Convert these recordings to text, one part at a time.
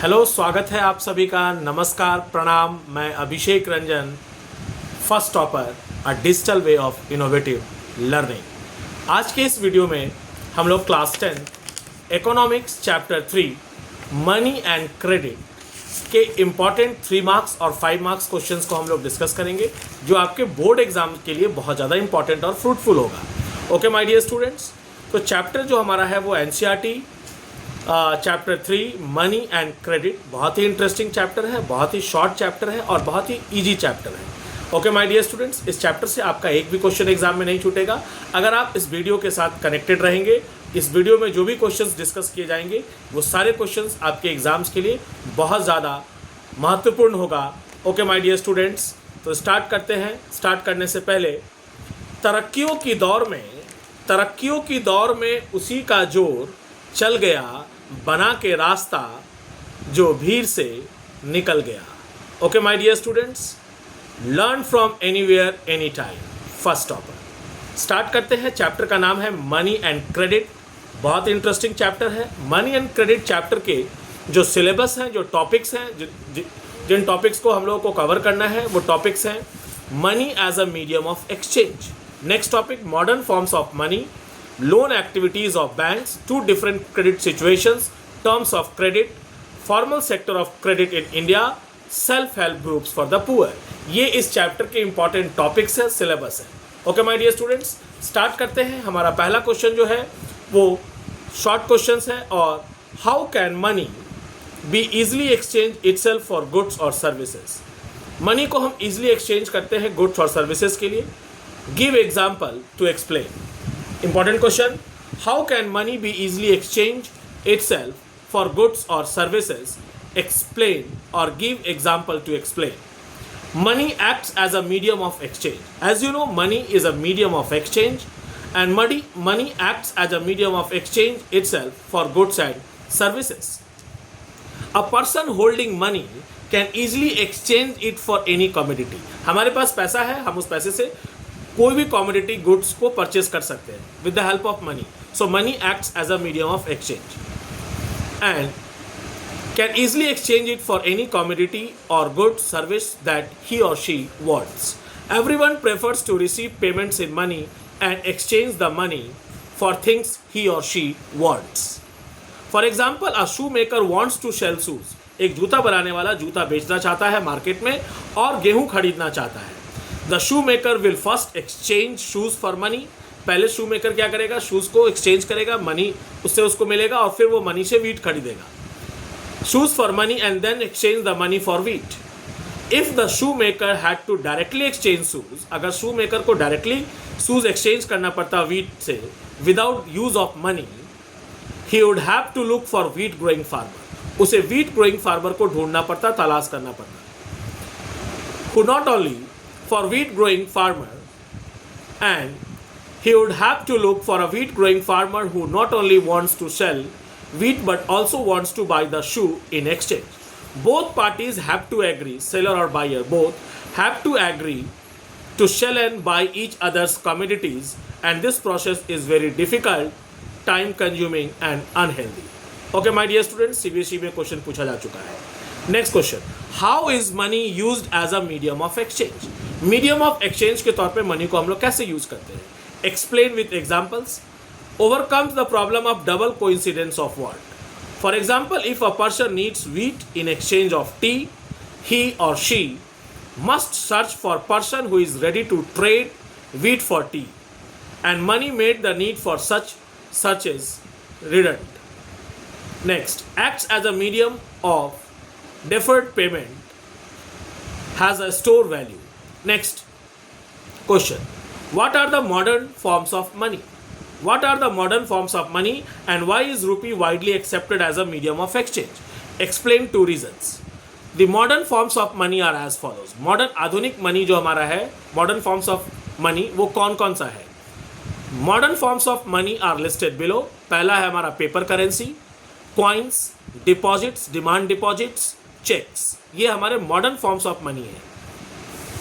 Hello, स्वागत है आप सभी का। नमस्कार, प्रणाम। मैं Abhishek Ranjan, first topper a digital way of innovative learning. आज के इस वीडियो में हम लोग class 10 economics chapter 3 money and credit के इम्पॉर्टेंट 3 मार्क्स और 5 मार्क्स क्वेश्चंस को हम लोग डिस्कस करेंगे, जो आपके बोर्ड एग्जाम के लिए बहुत ज़्यादा इंपॉर्टेंट और फ्रूटफुल होगा। ओके माय डियर स्टूडेंट्स, तो चैप्टर जो हमारा है वो NCERT chapter 3 money and credit बहुत ही इंटरेस्टिंग चैप्टर है, बहुत ही शॉर्ट चैप्टर है और बहुत ही इजी चैप्टर है। ओके माय डियर स्टूडेंट्स, इस चैप्टर से आपका एक भी क्वेश्चन एग्जाम में नहीं छूटेगा अगर आप इस वीडियो के साथ कनेक्टेड रहेंगे। इस वीडियो में जो भी क्वेश्चंस डिस्कस किए जाएंगे वो सारे क्वेश्चंस आपके एग्जाम्स के लिए बहुत ज़्यादा महत्वपूर्ण होगा। ओके माय डियर स्टूडेंट्स, तो स्टार्ट करते हैं। स्टार्ट करने से पहले तरक्कियों की दौर में उसी का जोर चल गया, बना के रास्ता जो भीड़ से निकल गया। Okay my dear students, learn from anywhere any time, first topper. Start करते हैं। चैप्टर का नाम है मनी एंड क्रेडिट। बहुत इंटरेस्टिंग चैप्टर है। मनी एंड क्रेडिट चैप्टर के जो सिलेबस हैं, जो टॉपिक्स हैं, जिन टॉपिक्स को हम लोगों को कवर करना है वो टॉपिक्स हैं money as a medium of exchange. Next topic modern forms of money, loan activities of banks, 2 different credit situations, terms of credit, formal sector of credit in India, self help groups for the poor। ये इस chapter के important topics है, syllabus है। Okay my dear students, start करते हैं। हमारा पहला question जो है वो शॉर्ट क्वेश्चन है, और how can money B easily exchange itself for goods और सर्विसेज। मनी को हम इजली एक्सचेंज करते हैं गुड्स और सर्विसेज के लिए। Give example to explain. Important question, how can money be easily exchanged itself for goods or services? Explain or give example to explain. Money acts as a medium of exchange. As you know, money is a medium of exchange, and money acts as a medium of exchange itself for goods and services. A person holding money can easily exchange it for any commodity. हमारे पास पैसा है, हम उस पैसे से कोई भी commodity goods को परचेज कर सकते हैं with the help of money. So money acts as a medium of exchange and can easily exchange it for any commodity or good service that he or she wants. Everyone prefers to receive payments in money and exchange the money for things he or she wants. For example, a shoe maker wants to sell shoes. एक जूता बनाने वाला जूता बेचना चाहता है market में और गेहूं खरीदना चाहता है। The shoe maker will first exchange shoes for money. पहले शू मेकर क्या करेगा, शूज को एक्सचेंज करेगा, मनी उससे उसको मिलेगा और फिर वो मनी से वीट खरीदेगा। Shoes for money and then exchange the money for wheat. If the shoe maker had to directly exchange shoes, अगर शू मेकर को डायरेक्टली शूज एक्सचेंज करना पड़ता वीट से without use of money, he would have to look for wheat growing farmer. उसे wheat growing farmer को ढूंढना पड़ता, तलाश करना पड़ता। Who not only for wheat growing farmer, and he would have to look for a wheat growing farmer who not only wants to sell wheat but also wants to buy the shoe in exchange. Both parties have to agree, seller or buyer both have to agree to sell and buy each other's commodities, and this process is very difficult, time consuming and unhealthy. Okay my dear students, CBSE में question पूछा जा चुका है। Next question, how is money used as a medium of exchange. Medium of exchange के तौर पे money को हम लोग कैसे यूज करते हैं। Explain with examples. Overcomes the problem of double coincidence of word. For example, if a person needs wheat in exchange of T, he or she must search for person who is ready to trade wheat for tea, and money made the need for such searches redundant. Next, acts as a medium of deferred payment, has a store value. Next question, what are the modern forms of money? What are the modern forms of money and why is rupee widely accepted as a medium of exchange? Explain 2 reasons. The modern forms of money are as follows. Modern आधुनिक money जो हमारा है, modern forms of money वो कौन कौन सा है। Modern forms of money are listed below. पहला है हमारा paper currency, coins, deposits, demand deposits, cheques. ये हमारे मॉडर्न फॉर्म्स ऑफ मनी है।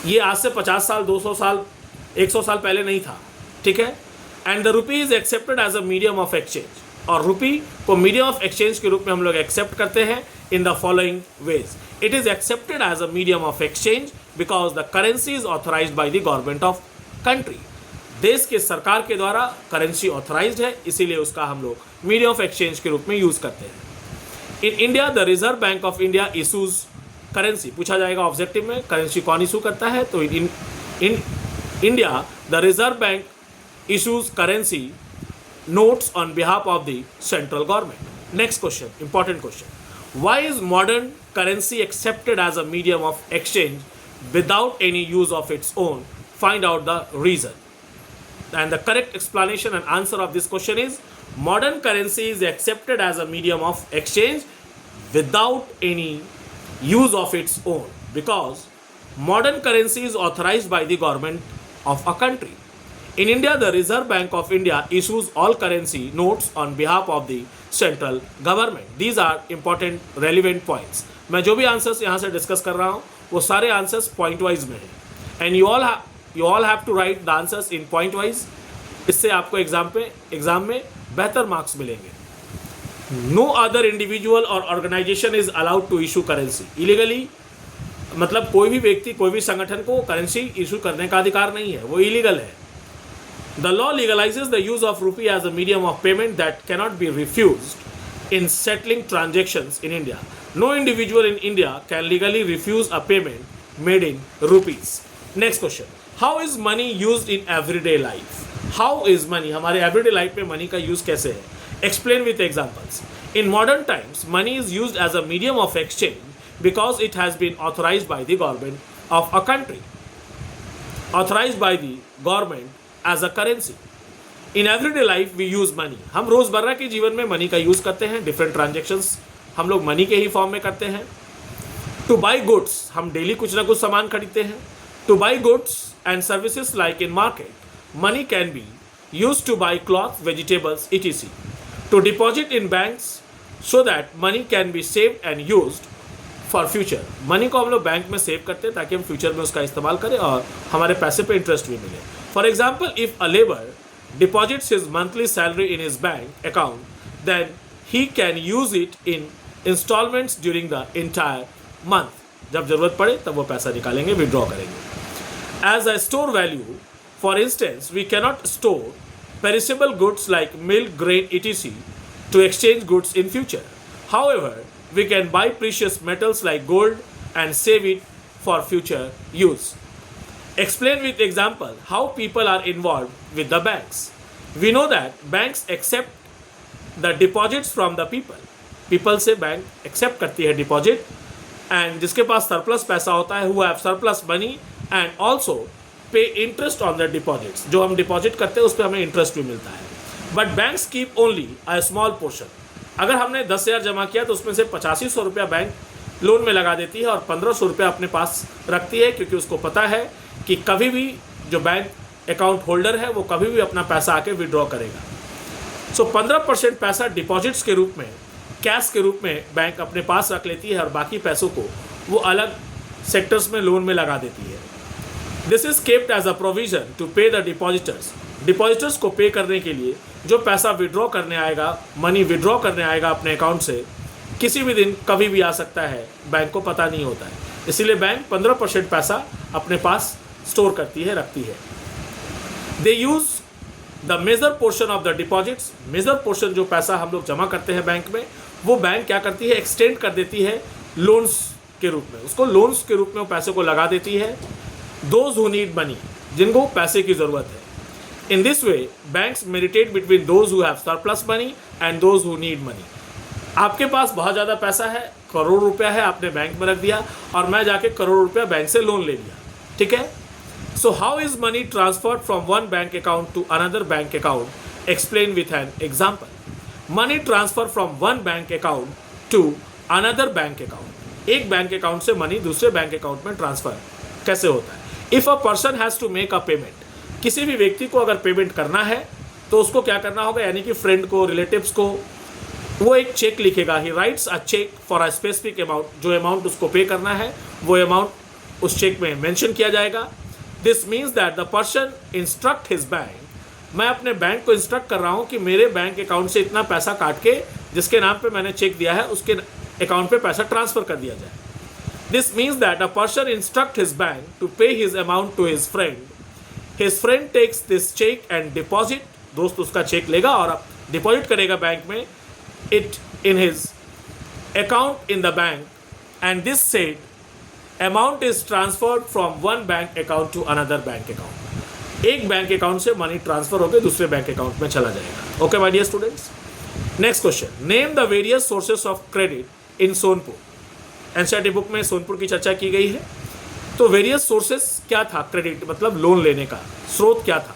ये आज से 50 साल, 200 साल, 100 साल पहले नहीं था, ठीक है। And the rupee is accepted as a medium of exchange, और रुपी को मीडियम ऑफ एक्सचेंज के रूप में हम लोग एक्सेप्ट करते हैं in the following ways. It is accepted as a medium of exchange because the currency is authorized by the government of country. देश के सरकार के द्वारा करेंसी ऑथराइज्ड है, इसीलिए उसका हम लोग मीडियम ऑफ एक्सचेंज के रूप में यूज करते हैं. इन India the Reserve Bank of India issues currency. पूछा जाएगा ऑब्जेक्टिव में करेंसी कौन इशू करता है, तो इन India the Reserve bank issues currency notes on behalf of the central government. Next question, important question. Why is modern currency accepted as a medium of exchange without any use of its own? Find out the reason. And the correct explanation and answer of this question is modern currency is accepted as a medium of exchange without any use of its own because modern currency is authorized by the government of a country. In India, the Reserve Bank of India issues all currency notes on behalf of the central government. These are important relevant points. मैं जो भी answers यहाँ से discuss कर रहा हूँ वो सारे आंसर्स पॉइंट वाइज में हैं and you all have to write the answers in point wise. इससे आपको एग्जाम में बेहतर मार्क्स मिलेंगे. नो अदर इंडिविजुअल और organisation is allowed to issue currency illegally. मतलब कोई भी व्यक्ति कोई भी संगठन को करेंसी इशू करने का अधिकार नहीं है, वो इलीगल है. The law legalizes the use of rupee as a medium of payment that cannot be refused in settling transactions in India. No individual in India can legally refuse a payment made in rupees. Next question. How is money used in everyday life? How is money? हमारे everyday life में money का use कैसे है? Explain with examples. In modern times, money is used as a medium of exchange because it has been authorized by the government of a country. Authorized by the government as a currency. In everyday life we use money. हम रोज़मर्रा के जीवन में money का use करते हैं. Different transactions हम लोग मनी के ही फॉर्म में करते हैं. टू बाई गुड्स, हम डेली कुछ ना कुछ सामान खरीदते हैं. To buy goods and services like in market, money can be use to buy cloth, vegetables etc. To deposit in banks so that money can be saved and used for future. Money को हम लोग bank में save करते हैं ताकि हम future में उसका इस्तेमाल करें और हमारे पैसे पे इंटरेस्ट भी मिले. For example, if a laborer deposits his monthly salary in his bank account, then he can use it in installments during the entire month. जब जरूरत पड़े तब वो पैसा निकालेंगे, विड्रॉ करेंगे. As a store value, for instance, we cannot store perishable goods like milk, grain, etc. to exchange goods in future. However, we can buy precious metals like gold and save it for future use. Explain with example how people are involved with the banks. We know that banks accept the deposits from the people. People से bank accept करती है deposit and जिसके पास surplus पैसा होता है who have surplus money and also pay interest on the deposits. जो हम deposit करते हैं उस पर हमें interest भी मिलता है. But banks keep only a small portion. अगर हमने 10,000 जमा किया तो उसमें से 8500 रुपया बैंक लोन में लगा देती है और 1500 रुपया अपने पास रखती है क्योंकि उसको पता है कि कभी भी जो बैंक अकाउंट होल्डर है वो कभी भी अपना पैसा आके विड्रॉ करेगा. सो 15% पैसा डिपॉजिट्स के रूप में, कैश के रूप में बैंक अपने पास रख लेती है और बाकी पैसों को वो अलग सेक्टर्स में लोन में लगा देती है. This is kept as a provision to pay the depositors. Depositors को पे करने के लिए जो पैसा विड्रॉ करने आएगा, मनी विड्रॉ करने आएगा अपने अकाउंट से, किसी भी दिन कभी भी आ सकता है, बैंक को पता नहीं होता है. इसीलिए बैंक 15% पैसा अपने पास स्टोर करती है, रखती है. They use the major portion of the deposits. Major portion जो पैसा हम लोग जमा करते हैं बैंक में, वो बैंक क्या करती है, एक्सटेंड कर देती है लोन्स के रूप में. उसको लोन्स के रूप में वो पैसे को लगा देती है. दोज हु नीड मनी, जिनको पैसे की ज़रूरत है. In this way banks meditate between those who have surplus money and those who need money. आपके पास बहुत ज़्यादा पैसा है, करोड़ रुपया है, आपने बैंक में रख दिया और मैं जाके करोड़ रुपया बैंक से लोन ले लिया. ठीक है. So how is money transferred from one bank account to another bank account? Explain with an example. Money transfer from one bank account to another bank account. एक बैंक अकाउंट से money दूसरे bank account में transfer कैसे होता है? If a person has to make a payment, किसी भी व्यक्ति को अगर पेमेंट करना है तो उसको क्या करना होगा, यानी कि फ्रेंड को, रिलेटिव्स को, वो एक चेक लिखेगा. He writes a cheque for a specific amount. जो अमाउंट उसको पे करना है वो अमाउंट उस चेक में मेंशन किया जाएगा. This means that the person instruct his bank. मैं अपने बैंक को इंस्ट्रक्ट कर रहा हूँ कि मेरे बैंक अकाउंट से इतना पैसा काट के जिसके नाम पे मैंने चेक दिया है उसके अकाउंट पे पैसा ट्रांसफर कर दिया जाए। This means that a person instruct his bank to pay his amount to his friend, his friend takes this cheque and deposit, दोस्त उसका चेक लेगा और डिपॉजिट करेगा बैंक में, it in his account in the bank, and this said amount is transferred from one bank account to another bank account. एक bank account से money transfer होकर दूसरे बैंक अकाउंट में चला जाएगा। Okay my dear students, next question, name the various sources of credit in Sonpur. NCERT book में सोनपुर की चर्चा की गई है। तो वेरियस सोर्सेस क्या था, क्रेडिट मतलब लोन लेने का स्रोत क्या था।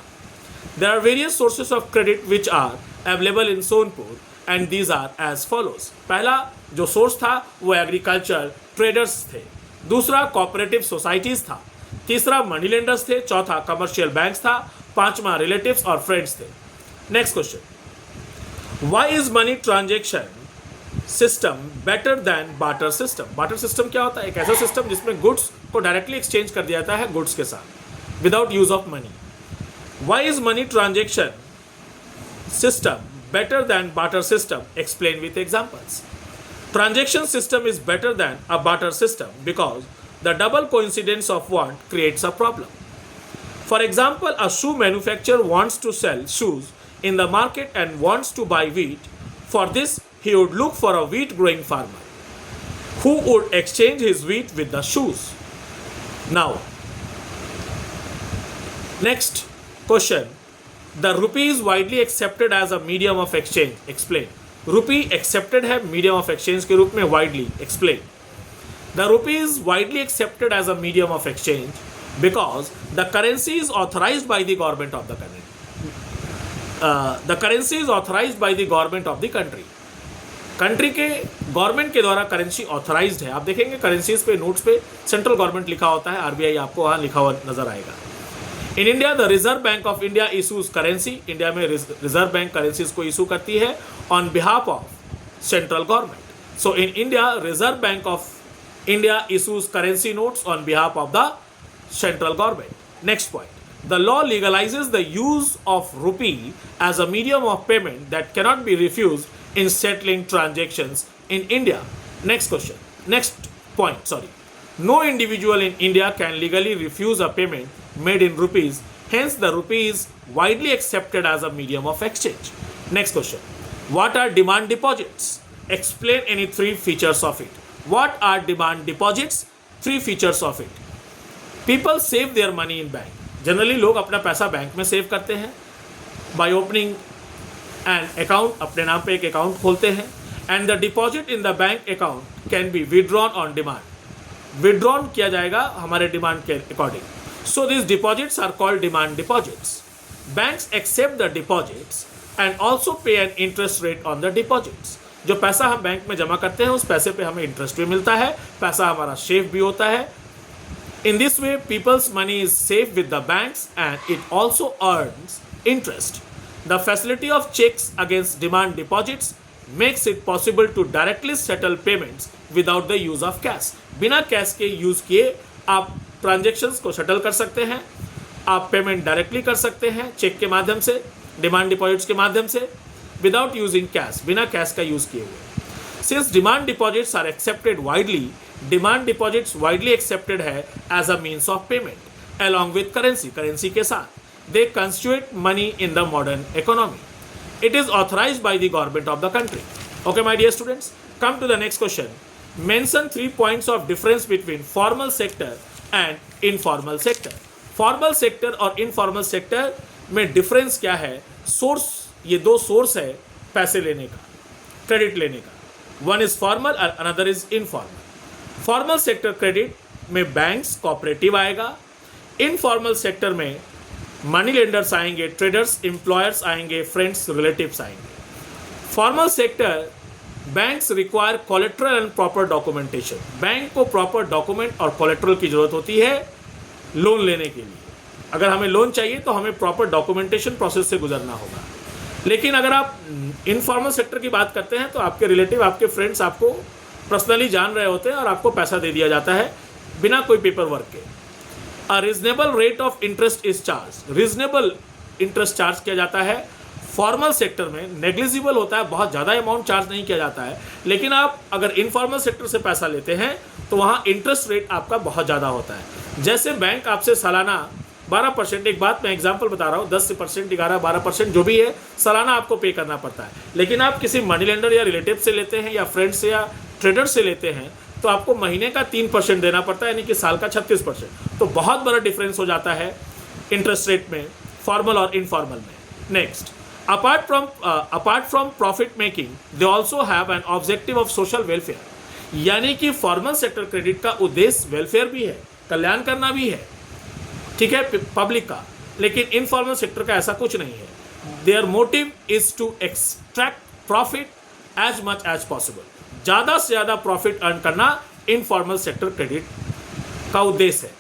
There are various sources of credit which are available in Sonpur and these are as follows. पहला जो सोर्स था वो एग्रीकल्चर ट्रेडर्स थे, दूसरा कोऑपरेटिव सोसाइटीज था, तीसरा मनी लेंडर्स थे, चौथा कमर्शियल बैंक्स था, पांचवा रिलेटिव्स और फ्रेंड्स थे। Next question, why is money transaction system better than barter system. Barter system क्या होता है, एक ऐसा सिस्टम जिसमें गुड्स को डायरेक्टली एक्सचेंज कर दिया जाता है गुड्स के साथ without use of money. Why is money transaction system better than barter system? Explain with examples. Transaction system is better than a barter system because the double coincidence of want creates a problem. For example, a shoe manufacturer wants to sell shoes in the market and wants to buy wheat. For this, he would look for a wheat growing farmer who would exchange his wheat with the shoes. Now, next question. The rupee is widely accepted as a medium of exchange. Explain. Rupee accepted है medium of exchange के रूप में widely. Explain. The rupee is widely accepted as a medium of exchange because the currency is authorized by the government of the country. The currency is authorized by the government of the country. Country के government के द्वारा currency authorised है। आप देखेंगे currencies पे notes पे central government लिखा होता है, आरबीआई आपको वहाँ लिखा हुआ नजर आएगा। In India the Reserve Bank of India issues currency. India में रिजर्व बैंक करेंसीज को इशू करती है on behalf of central government. So in India Reserve Bank of India issues currency notes on behalf of the central government. Next point, the law legalises the use of rupee as a medium of payment that cannot be refused in settling transactions in India. Next question, next point, sorry, no individual in India can legally refuse a payment made in rupees, hence the rupee is widely accepted as a medium of exchange. Next question, what are demand deposits? Explain any three features of it. What are demand deposits? Three features of it. People save their money in bank. Generally लोग अपना पैसा bank में save करते हैं by opening an account, अपने नाम पे एक अकाउंट खोलते हैं, and the deposit in the bank account can be withdrawn on demand. Withdrawn किया जाएगा हमारे डिमांड के according. So this deposits are called demand deposits. Banks accept the deposits and also pay an interest rate on the deposits. जो पैसा हम bank में जमा करते हैं उस पैसे पे हमें इंटरेस्ट भी मिलता है, पैसा हमारा सेफ भी होता है। In this way people's money is safe with the banks and it also earns interest. The facility of cheques against demand deposits makes it possible to directly settle payments without the use of cash. बिना cash के use किए आप transactions को settle कर सकते हैं, आप payment directly कर सकते हैं चेक के माध्यम से, डिमांड डिपॉजिट्स के माध्यम से, विदाउट यूजिंग कैश, बिना कैश का यूज किए हुए। Since demand deposits are accepted widely, demand deposits widely accepted है as a means of payment along with currency, currency के साथ। They constitute money in the modern economy. It is authorized by the government of the country. Okay, my dear students, come to the next question. Mention 3 points of difference between formal sector and informal sector. Formal sector और informal sector में difference क्या है? Source, ये दो source है पैसे लेने का, credit लेने का. One is formal and another is informal. Formal sector credit में banks, cooperative आएगा. Informal sector में मनी लेंडर्स आएंगे, ट्रेडर्स, एम्प्लॉयर्स आएंगे, फ्रेंड्स, रिलेटिव्स आएंगे। Formal sector banks require collateral and proper documentation. Bank को प्रॉपर डॉक्यूमेंट और collateral की जरूरत होती है लोन लेने के लिए। अगर हमें लोन चाहिए तो हमें प्रॉपर डॉक्यूमेंटेशन प्रोसेस से गुजरना होगा। लेकिन अगर आप इनफॉर्मल सेक्टर की बात करते हैं तो आपके रिलेटिव, आपके फ्रेंड्स आपको पर्सनली जान रहे होते हैं और आपको पैसा दे दिया जाता है बिना कोई पेपर वर्क के। A reasonable rate of interest is charged. Reasonable interest charge किया जाता है फॉर्मल सेक्टर में नेग्लिजिबल होता है, बहुत ज़्यादा अमाउंट चार्ज नहीं किया जाता है, लेकिन आप अगर इनफॉर्मल सेक्टर से पैसा लेते हैं तो वहाँ इंटरेस्ट रेट आपका बहुत ज़्यादा होता है। जैसे बैंक आपसे सालाना 12%, एक बात मैं एग्जांपल बता रहा हूँ, 10%, 11-12% जो भी है सालाना आपको पे करना पड़ता है। लेकिन आप किसी मनी लेंडर या रिलेटिव से लेते हैं या फ्रेंड से या ट्रेडर से लेते हैं तो आपको महीने का 3% देना पड़ता है, यानी कि साल का 36%। तो बहुत बड़ा डिफरेंस हो जाता है इंटरेस्ट रेट में फॉर्मल और इनफॉर्मल में। Next, apart from profit making they also have an objective of social welfare, यानी कि फॉर्मल सेक्टर क्रेडिट का उद्देश्य वेलफेयर भी है, कल्याण करना भी है, ठीक है, पब्लिक का। लेकिन इनफॉर्मल सेक्टर का ऐसा कुछ नहीं है। Their motive is to extract profit as much as possible, ज़्यादा से ज़्यादा प्रॉफिट अर्न करना इनफॉर्मल सेक्टर क्रेडिट का उद्देश्य है।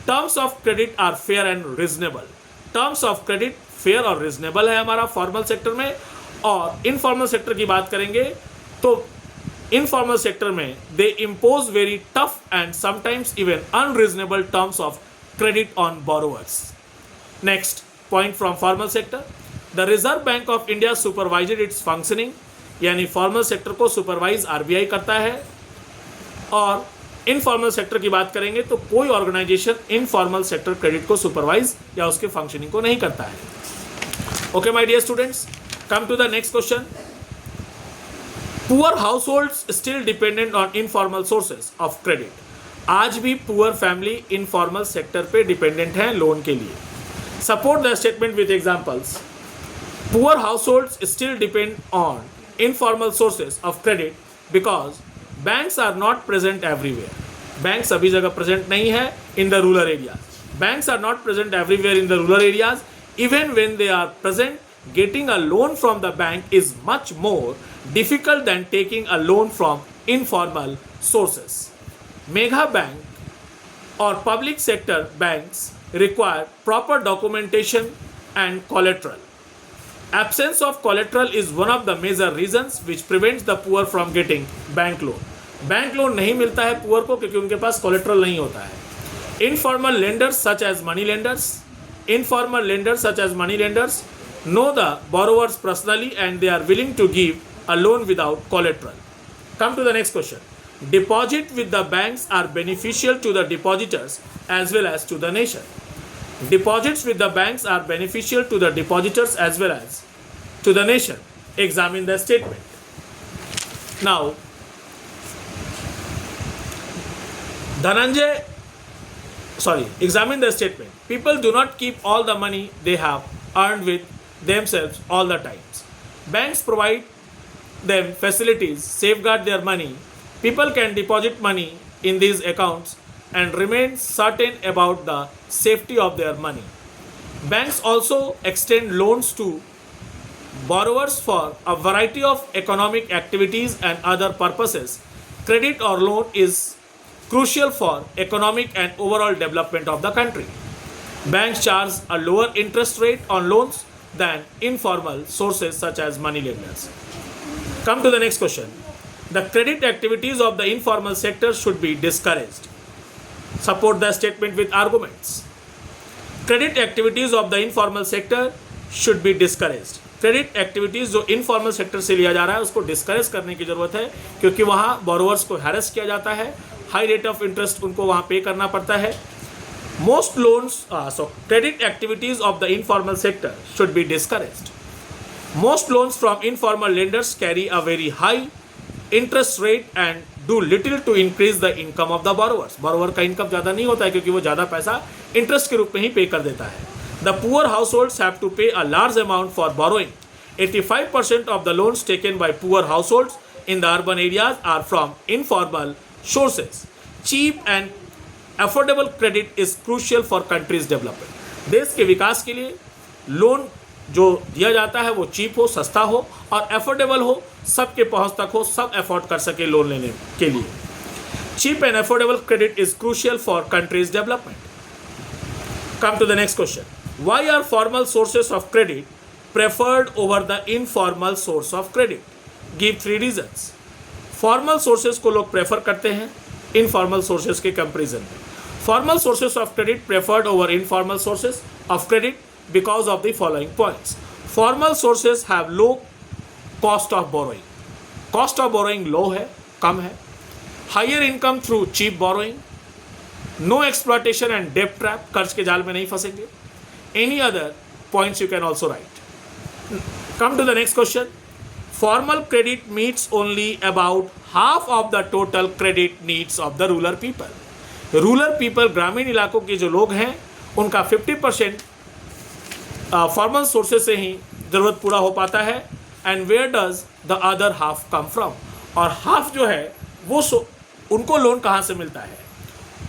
Terms of credit are fair and reasonable, terms of credit fair और रिजनेबल है हमारा फॉर्मल सेक्टर में। और इनफॉर्मल सेक्टर की बात करेंगे तो इनफॉर्मल सेक्टर में they impose very tough and sometimes even unreasonable terms of credit on borrowers. Next point from formal sector, the Reserve Bank of India supervised its functioning, यानी formal sector को supervise RBI करता है। और informal sector की बात करेंगे तो कोई ऑर्गेनाइजेशन इनफॉर्मल सेक्टर क्रेडिट को सुपरवाइज या उसके फंक्शनिंग को नहीं करता है। Okay my dear students, come to the next question. Poor households still dependent on informal sources of credit, आज भी पुअर फैमिली इनफॉर्मल सेक्टर पे डिपेंडेंट है लोन के लिए। Support the statement with examples. Poor households still depend on informal sources of credit because banks are not present everywhere, bank सभी जगह present नहीं है in the rural areas. Banks are not present everywhere in the rural areas, even when they are present, getting a loan from the bank is much more difficult than taking a loan from informal sources. Mega bank or public sector banks require proper documentation and collateral. Absence of collateral is one of the major reasons which prevents the poor from getting bank loan. Bank loan नहीं मिलता है poor को क्योंकि उनके पास collateral नहीं होता है। Informal lenders such as money lenders, informal lenders such as money lenders know the borrowers personally and they are willing to give a loan without collateral. Come to the next question. Deposit with the banks are beneficial to the depositors as well as to the nation. Deposits with the banks are beneficial to the depositors as well as to the nation. Examine the statement. Now, examine the statement. People do not keep all the money they have earned with themselves all the times. Banks provide them facilities, safeguard their money. People can deposit money in these accounts and remain certain about the safety of their money. Banks also extend loans to borrowers for a variety of economic activities and other purposes. Credit or loan is crucial for economic and overall development of the country. Banks charge a lower interest rate on loans than informal sources such as money lenders. Come to the next question. The credit activities of the informal sector should be discouraged. Support the statement with arguments. Credit activities of the informal sector should be discouraged. Credit activities जो informal sector से लिया जा रहा है उसको discourage करने की ज़रूरत है क्योंकि वहाँ बोरोवर्स को हैरेस किया जाता है, हाई रेट ऑफ इंटरेस्ट उनको वहाँ पे करना पड़ता है। Most loans, credit activities of the informal sector should be discouraged. Most loans from informal lenders carry a very high interest rate and do little to increase the income of the borrowers. Borrower का income ज़्यादा नहीं होता है क्योंकि वो ज़्यादा पैसा interest के रूप में ही पे कर देता है। The poor households have to pay a large amount for borrowing. 85% of the loans taken by poor households in the urban areas are from informal sources. Cheap and affordable credit is crucial for country's development. देश के विकास के लिए loan जो दिया जाता है वो cheap हो, सस्ता हो और अफोर्डेबल हो, सबके पहुंच तक हो, सब अफोर्ड कर सके लोन लेने के लिए। Cheap and affordable credit is crucial for country's development. Come to the next question. Why are formal sources of credit preferred over the informal source of credit? Give 3 reasons. Formal sources को लोग prefer करते हैं informal sources के comparison में. Formal sources of credit preferred over informal sources of credit because of the following points. Formal sources have low cost of borrowing, cost of borrowing low है, कम है. Higher income through cheap borrowing, no exploitation and डेब्ट trap, कर्ज के जाल में नहीं फंसेंगे. Any other points you can also write. Come to the next question. Formal credit meets only about half of the total credit needs of the rural people. Rural people, ग्रामीण इलाकों के जो लोग हैं, उनका 50% फॉर्मल सोर्सेज से ही ज़रूरत पूरा हो पाता है. And where does the other half come from, और हाफ जो है वो उनको लोन कहाँ से मिलता है,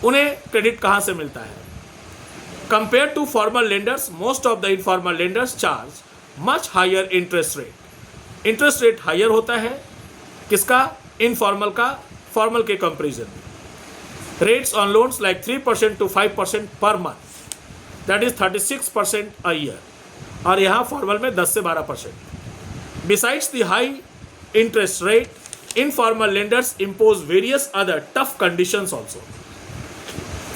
उन्हें क्रेडिट कहाँ से मिलता है. Compare to formal lenders, most of the informal lenders charge much higher interest rate. Interest rate higher होता है किसका, इनफॉर्मल का, फॉर्मल के कंपेरिजन में. Rates on loans like 3% to 5% per month, that is 36% a year, और यहाँ formal में 10 से 12%. Besides the high interest rate, informal lenders impose various other tough conditions also.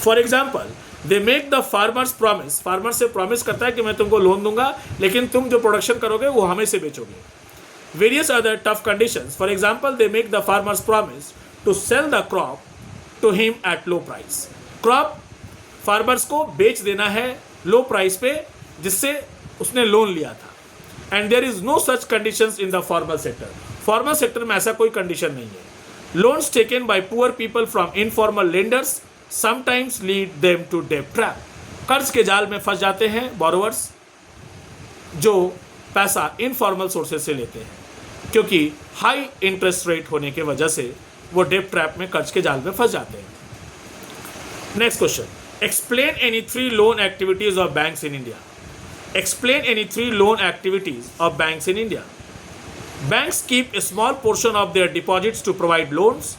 For example, they make the farmers promise, farmer से promise करता है कि मैं तुमको लोन दूंगा, लेकिन तुम जो प्रोडक्शन करोगे वो हमें से बेचोगे. Various other tough conditions, for example they make the farmers promise to sell the crop to him at low price. Crop farmers को बेच देना है लो प्राइस पे, जिससे उसने लोन लिया था. And there is no such conditions in the formal sector. Formal sector में ऐसा कोई कंडीशन नहीं है. Loans taken by poor people from informal lenders sometimes lead them to डेब्ट ट्रैप. कर्ज के जाल में फंस जाते हैं बोरोवर्स जो पैसा इनफॉर्मल सोर्सेज से लेते हैं, क्योंकि हाई इंटरेस्ट रेट होने के वजह से वो डेब्ट ट्रैप में, कर्ज के जाल में फंस जाते हैं. Next question. Explain any 3 loan activities of banks in India. Explain any 3 loan activities of banks in India. Banks keep a small portion of their deposits to provide loans.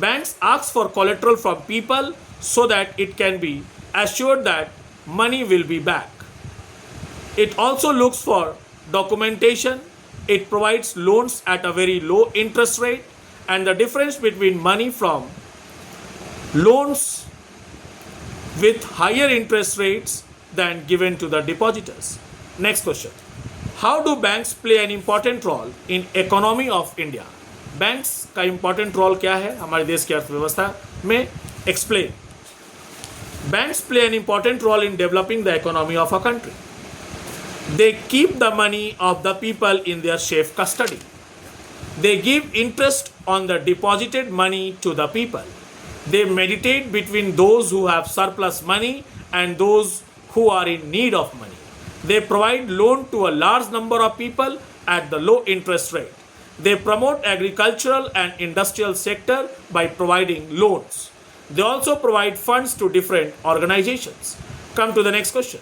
Banks ask for collateral from people so that it can be assured that money will be back. It also looks for documentation. It provides loans at a very low interest rate, and the difference between money from loans with higher interest rates than given to the depositors. Next question. How do banks play an important role in economy of India? Banks का important role क्या है हमारे देश की अर्थव्यवस्था में? Explain. Banks play an important role in developing the economy of a country. They keep the money of the people in their safe custody. They give interest on the deposited money to the people. They mediate between those who have surplus money and those who are in need of money. They provide loan to a large number of people at the low interest rate. They promote agricultural and industrial sector by providing loans. They also provide funds to different organizations. Come to the next question.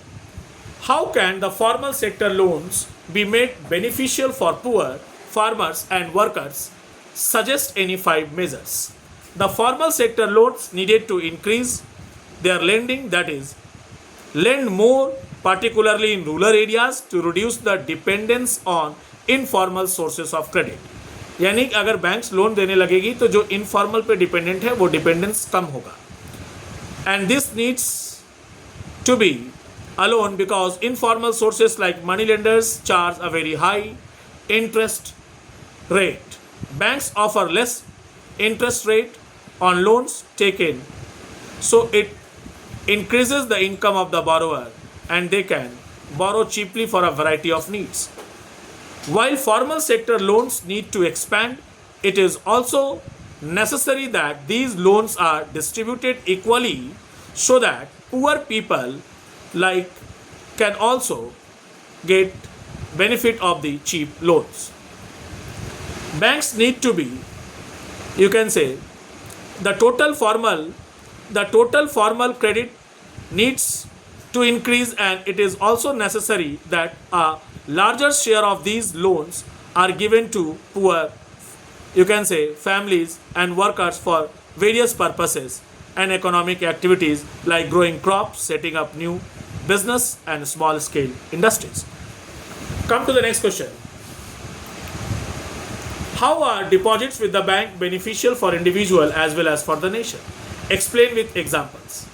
How can the formal sector loans be made beneficial for poor farmers and workers? Suggest any 5 measures. The formal sector loans needed to increase their lending, that is, lend more, particularly in rural areas, to reduce the dependence on informal sources of credit. यानी कि अगर banks loan देने लगेगी तो जो informal पे dependent है वो डिपेंडेंस कम होगा. And this needs to be alone because informal sources like money lenders charge a very high interest rate. Banks offer less interest rate on loans taken, so it increases the income of the borrower and they can borrow cheaply for a variety of needs. While formal sector loans need to expand, it is also necessary that these loans are distributed equally so that poor people can also get benefit of the cheap loans. Banks need to be, you can say, the total formal credit needs to increase, and it is also necessary that a larger share of these loans are given to poor, you can say, families and workers for various purposes and economic activities like growing crops, setting up new business and small scale industries. Come to the next question. How are deposits with the bank beneficial for individual as well as for the nation? Explain with examples.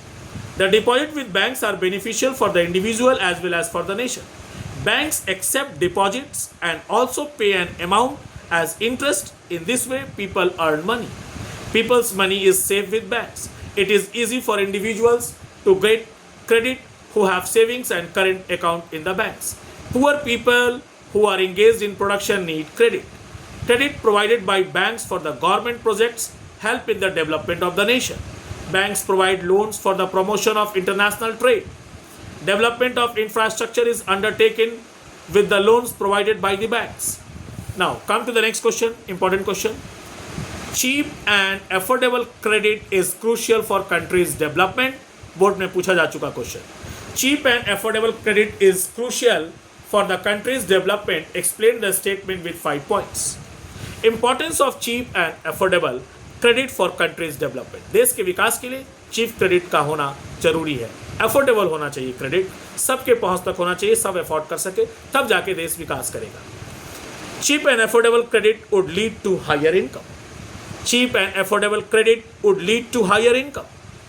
The deposit with banks are beneficial for the individual as well as for the nation. Banks accept deposits and also pay an amount as interest. In this way, people earn money. People's money is safe with banks. It is easy for individuals to get credit who have savings and current account in the banks. Poor people who are engaged in production need credit. Credit provided by banks for the government projects help in the development of the nation. Banks provide loans for the promotion of international trade. Development of infrastructure is undertaken with the loans provided by the banks. Now come to the next question, important question. Cheap and affordable credit is crucial for countries' development. Board में पूछा जा चुका question. Cheap and affordable credit is crucial for the country's development. Explain the statement with 5 points. Importance of cheap and affordable credit for country's development. देश के विकास के लिए cheap credit का होना जरूरी है. अफोर्डेबल होना चाहिए क्रेडिट, सबके पहुंच तक होना चाहिए, सब अफोर्ड कर सके, तब जाके देश विकास करेगा. Cheap and affordable credit would lead to higher income. Cheap and affordable credit would lead to higher income.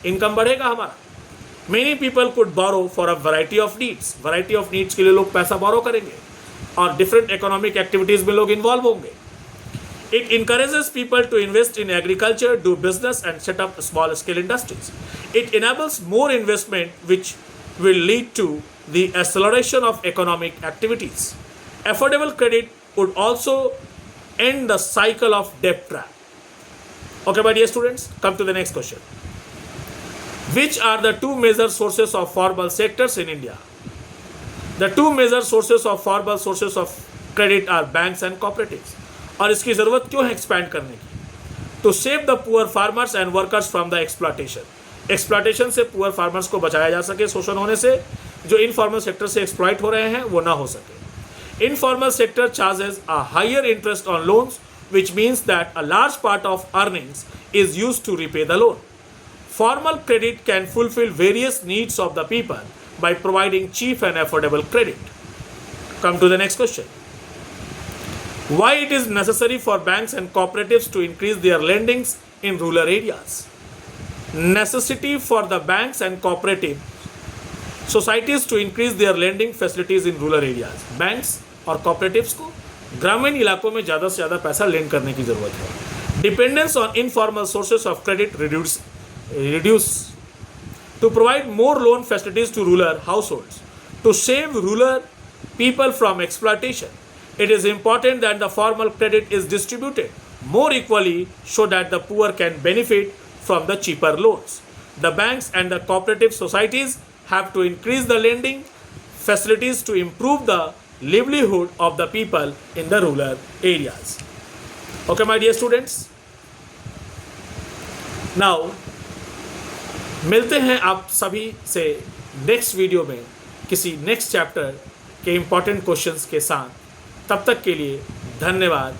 Income बढ़ेगा हमारा. Many people could borrow for a variety of needs. Variety of needs के लिए लोग पैसा बोरो करेंगे और different economic activities में लोग इन्वॉल्व होंगे. It encourages people to invest in agriculture, do business and set up small scale industries. It enables more investment which will lead to the acceleration of economic activities. Affordable credit would also end the cycle of debt trap. Okay, my dear students, come to the next question. Which are the two major sources of formal sectors in India? The two major sources of formal sources of credit are banks and cooperatives. और इसकी ज़रूरत क्यों है expand करने की? To save the poor farmers and workers from the exploitation. Exploitation से पुअर फार्मर्स को बचाया जा सके, शोषण होने से. जो इनफॉर्मल सेक्टर से एक्सप्लॉइट हो रहे हैं वो ना हो सके. Informal sector charges a higher interest on loans which means that a large part of earnings is use to repay the loan. Formal credit can fulfill various needs of the people by providing cheap and affordable credit. Come to the next question. Why it is necessary for banks and cooperatives to increase their lendings in rural areas? Necessity for the banks and cooperative societies to increase their lending facilities in rural areas. Banks और cooperatives को ग्रामीण इलाकों में ज़्यादा से ज़्यादा पैसा land करने की ज़रूरत है. Dependence on informal sources of credit reduce to provide more loan facilities to rural households, to save rural people from exploitation. It is important that the formal credit is distributed more equally so that the poor can benefit from the cheaper loans. The banks and the cooperative societies have to increase the lending facilities to improve the livelihood of the people in the rural areas. Okay, my dear students. Now मिलते हैं आप सभी से next video में किसी next chapter के important questions के साथ. तब तक के लिए धन्यवाद.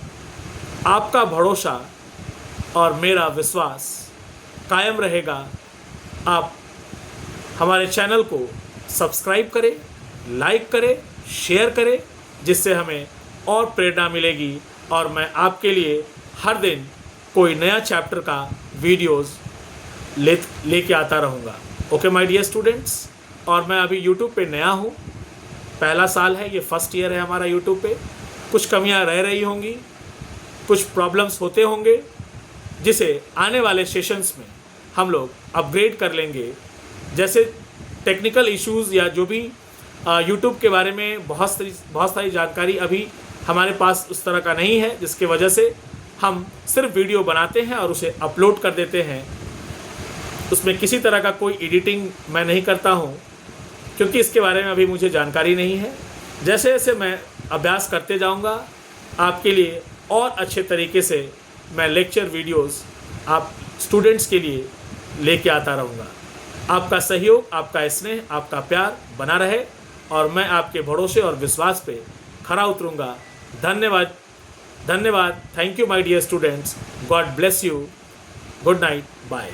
आपका भरोसा और मेरा विश्वास कायम रहेगा. आप हमारे चैनल को सब्सक्राइब करें, लाइक करें, शेयर करें, जिससे हमें और प्रेरणा मिलेगी और मैं आपके लिए हर दिन कोई नया चैप्टर का वीडियोज़ लेके आता रहूँगा. Okay my dear students. और मैं अभी यूट्यूब पे नया हूँ, पहला साल है, ये फर्स्ट ईयर है हमारा यूट्यूब पे. कुछ कमियाँ रह रही होंगी, कुछ प्रॉब्लम्स होते होंगे, जिसे आने वाले सेशंस में हम लोग अपग्रेड कर लेंगे. जैसे टेक्निकल इश्यूज़ या जो भी यूट्यूब के बारे में बहुत सारी जानकारी अभी हमारे पास उस तरह का नहीं है, जिसकी वजह से हम सिर्फ वीडियो बनाते हैं और उसे अपलोड कर देते हैं. उसमें किसी तरह का कोई एडिटिंग मैं नहीं करता हूँ, क्योंकि इसके बारे में अभी मुझे जानकारी नहीं है. जैसे जैसे मैं अभ्यास करते जाऊँगा आपके लिए और अच्छे तरीके से मैं लेक्चर वीडियोस आप स्टूडेंट्स के लिए लेके आता रहूँगा. आपका सहयोग, आपका स्नेह, आपका प्यार बना रहे और मैं आपके भरोसे और विश्वास पे खरा उतरूँगा. धन्यवाद, धन्यवाद. Thank you my dear students. God bless you. Good night. Bye.